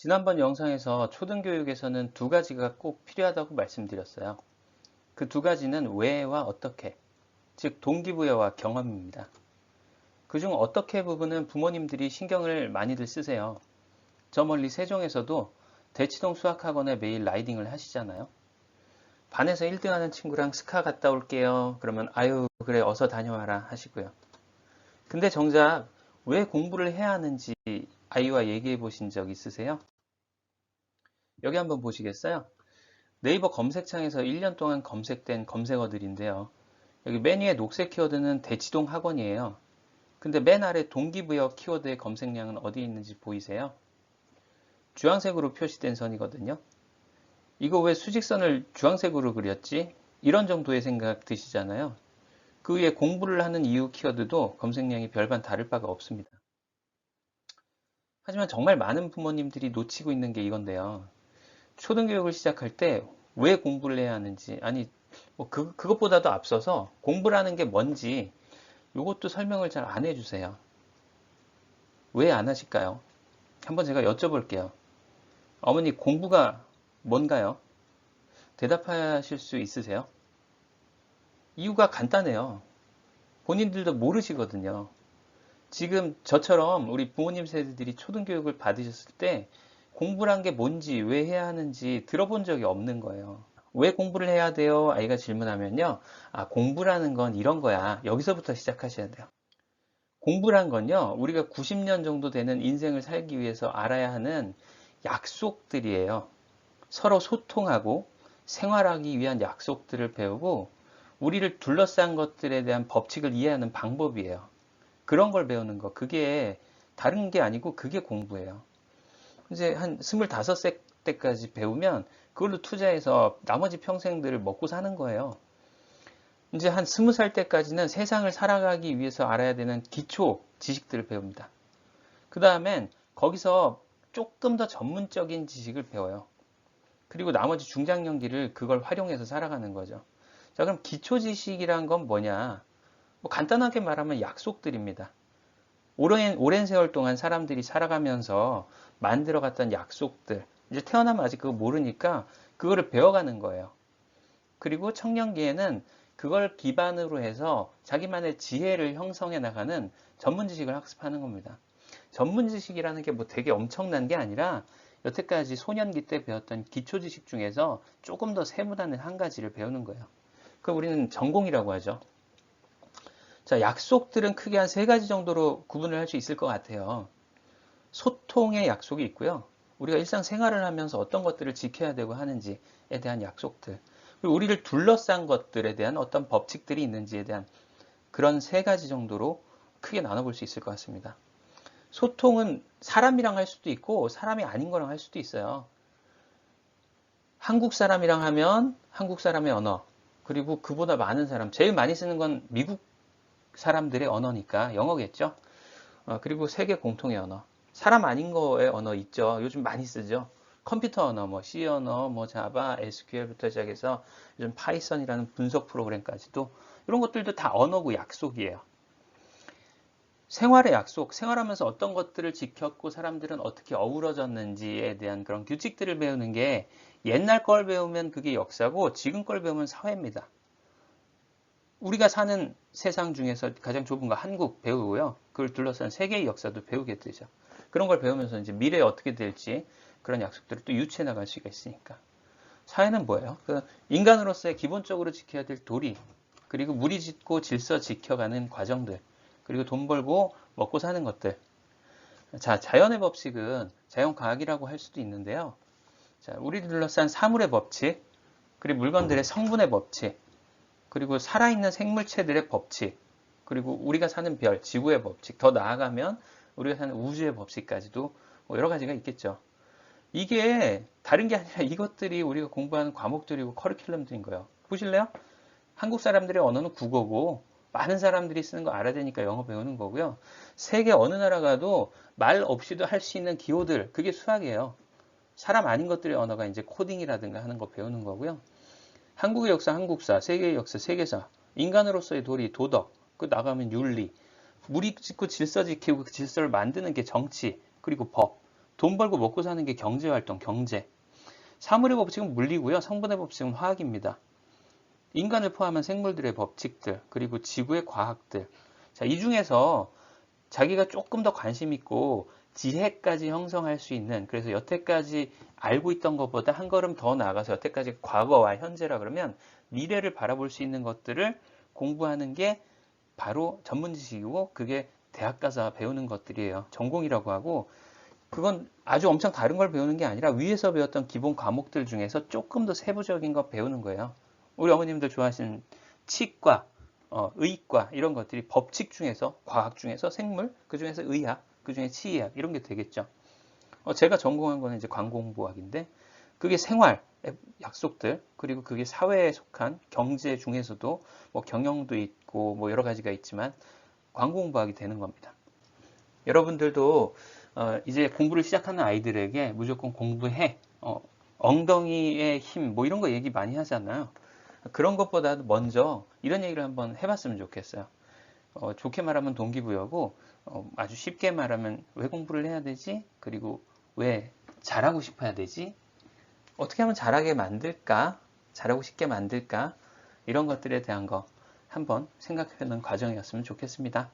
지난번 영상에서 초등교육에서는 두 가지가 꼭 필요하다고 말씀드렸어요. 그 두 가지는 왜와 어떻게, 즉 동기부여와 경험입니다. 그중 어떻게 부분은 부모님들이 신경을 많이들 쓰세요. 저 멀리 세종에서도 대치동 수학학원에 매일 라이딩을 하시잖아요. 반에서 1등 하는 친구랑 스카 갔다 올게요. 그러면 아유 그래 어서 다녀와라 하시고요. 근데 정작 왜 공부를 해야 하는지 아이와 얘기해 보신 적 있으세요? 여기 한번 보시겠어요? 네이버 검색창에서 1년 동안 검색된 검색어들인데요. 여기 맨 위에 녹색 키워드는 대치동 학원이에요. 근데 맨 아래 동기부여 키워드의 검색량은 어디에 있는지 보이세요? 주황색으로 표시된 선이거든요. 이거 왜 수직선을 주황색으로 그렸지? 이런 정도의 생각 드시잖아요. 그 위에 공부를 하는 이유 키워드도 검색량이 별반 다를 바가 없습니다. 하지만 정말 많은 부모님들이 놓치고 있는 게 이건데요. 초등교육을 시작할 때 왜 공부를 해야 하는지, 아니, 그것보다도 앞서서 공부라는 게 뭔지 이것도 설명을 잘 안 해주세요. 왜 안 하실까요? 한번 제가 여쭤볼게요. 어머니, 공부가 뭔가요? 대답하실 수 있으세요? 이유가 간단해요. 본인들도 모르시거든요. 지금 저처럼 우리 부모님 세대들이 초등교육을 받으셨을 때 공부란 게 뭔지, 왜 해야 하는지 들어본 적이 없는 거예요. 왜 공부를 해야 돼요? 아이가 질문하면요. 아, 공부라는 건 이런 거야. 여기서부터 시작하셔야 돼요. 공부란 건요, 우리가 90년 정도 되는 인생을 살기 위해서 알아야 하는 약속들이에요. 서로 소통하고 생활하기 위한 약속들을 배우고 우리를 둘러싼 것들에 대한 법칙을 이해하는 방법이에요. 그런 걸 배우는 거. 그게 다른 게 아니고 그게 공부예요. 이제 한 25세 때까지 배우면 그걸로 투자해서 나머지 평생들을 먹고 사는 거예요. 이제 한 20살 때까지는 세상을 살아가기 위해서 알아야 되는 기초 지식들을 배웁니다. 그 다음엔 거기서 조금 더 전문적인 지식을 배워요. 그리고 나머지 중장년기를 그걸 활용해서 살아가는 거죠. 자, 그럼 기초 지식이란 건 뭐냐? 뭐 간단하게 말하면 약속들입니다. 오랜 세월 동안 사람들이 살아가면서 만들어갔던 약속들. 이제 태어나면 아직 그거 모르니까 그거를 배워가는 거예요. 그리고 청년기에는 그걸 기반으로 해서 자기만의 지혜를 형성해 나가는 전문 지식을 학습하는 겁니다. 전문 지식이라는 게 뭐 되게 엄청난 게 아니라 여태까지 소년기 때 배웠던 기초 지식 중에서 조금 더 세분화된 한 가지를 배우는 거예요. 그 우리는 전공이라고 하죠. 자, 약속들은 크게 한 세 가지 정도로 구분을 할 수 있을 것 같아요. 소통의 약속이 있고요. 우리가 일상생활을 하면서 어떤 것들을 지켜야 되고 하는지에 대한 약속들. 그리고 우리를 둘러싼 것들에 대한 어떤 법칙들이 있는지에 대한 그런 세 가지 정도로 크게 나눠볼 수 있을 것 같습니다. 소통은 사람이랑 할 수도 있고 사람이 아닌 거랑 할 수도 있어요. 한국 사람이랑 하면 한국 사람의 언어, 그리고 그보다 많은 사람, 제일 많이 쓰는 건 미국 사람들의 언어니까 영어겠죠. 그리고 세계 공통의 언어. 사람 아닌 거의 언어 있죠. 요즘 많이 쓰죠. 컴퓨터 언어, 뭐 C 언어, 뭐 자바, SQL부터 시작해서 요즘 파이썬이라는 분석 프로그램까지도 이런 것들도 다 언어고 약속이에요. 생활의 약속, 생활하면서 어떤 것들을 지켰고 사람들은 어떻게 어우러졌는지에 대한 그런 규칙들을 배우는 게 옛날 걸 배우면 그게 역사고 지금 걸 배우면 사회입니다. 우리가 사는 세상 중에서 가장 좁은 거 한국 배우고요. 그걸 둘러싼 세계의 역사도 배우게 되죠. 그런 걸 배우면서 이제 미래에 어떻게 될지 그런 약속들을 또 유추해 나갈 수가 있으니까. 사회는 뭐예요? 그 인간으로서의 기본적으로 지켜야 될 도리, 그리고 무리 짓고 질서 지켜가는 과정들, 그리고 돈 벌고 먹고 사는 것들. 자, 자연의 법칙은 자연과학이라고 할 수도 있는데요. 자, 우리를 둘러싼 사물의 법칙, 그리고 물건들의 성분의 법칙, 그리고 살아있는 생물체들의 법칙, 그리고 우리가 사는 별, 지구의 법칙, 더 나아가면 우리가 사는 우주의 법칙까지도 뭐 여러 가지가 있겠죠. 이게 다른 게 아니라 이것들이 우리가 공부하는 과목들이고 커리큘럼들인 거예요. 보실래요? 한국 사람들의 언어는 국어고 많은 사람들이 쓰는 거 알아야 되니까 영어 배우는 거고요. 세계 어느 나라 가도 말 없이도 할 수 있는 기호들, 그게 수학이에요. 사람 아닌 것들의 언어가 이제 코딩이라든가 하는 거 배우는 거고요. 한국의 역사, 한국사, 세계의 역사, 세계사, 인간으로서의 도리, 도덕, 그 나가면 윤리, 무리 짓고 질서 지키고 그 질서를 만드는 게 정치, 그리고 법. 돈 벌고 먹고 사는 게 경제활동, 경제. 사물의 법칙은 물리고요. 성분의 법칙은 화학입니다. 인간을 포함한 생물들의 법칙들, 그리고 지구의 과학들. 자, 이 중에서 자기가 조금 더 관심 있고 지혜까지 형성할 수 있는, 그래서 여태까지 알고 있던 것보다 한 걸음 더 나아가서 여태까지 과거와 현재라 그러면 미래를 바라볼 수 있는 것들을 공부하는 게 바로 전문 지식이고, 그게 대학 가서 배우는 것들이에요. 전공이라고 하고, 그건 아주 엄청 다른 걸 배우는 게 아니라 위에서 배웠던 기본 과목들 중에서 조금 더 세부적인 거 배우는 거예요. 우리 어머님들 좋아하시는 치과, 의과 이런 것들이 법칙 중에서, 과학 중에서 생물, 그 중에서 의학, 그 중에 치의학 이런 게 되겠죠. 제가 전공한 거는 이제 관공부학인데, 그게 생활 약속들, 그리고 그게 사회에 속한 경제 중에서도 뭐 경영도 있고 뭐 여러 가지가 있지만 관공부학이 되는 겁니다. 여러분들도 이제 공부를 시작하는 아이들에게 무조건 공부해, 엉덩이의 힘, 뭐 이런 거 얘기 많이 하잖아요. 그런 것보다도 먼저 이런 얘기를 한번 해봤으면 좋겠어요. 좋게 말하면 동기부여고, 아주 쉽게 말하면 왜 공부를 해야 되지? 그리고 왜 잘하고 싶어야 되지? 어떻게 하면 잘하게 만들까? 잘하고 싶게 만들까? 이런 것들에 대한 거 한번 생각해보는 과정이었으면 좋겠습니다.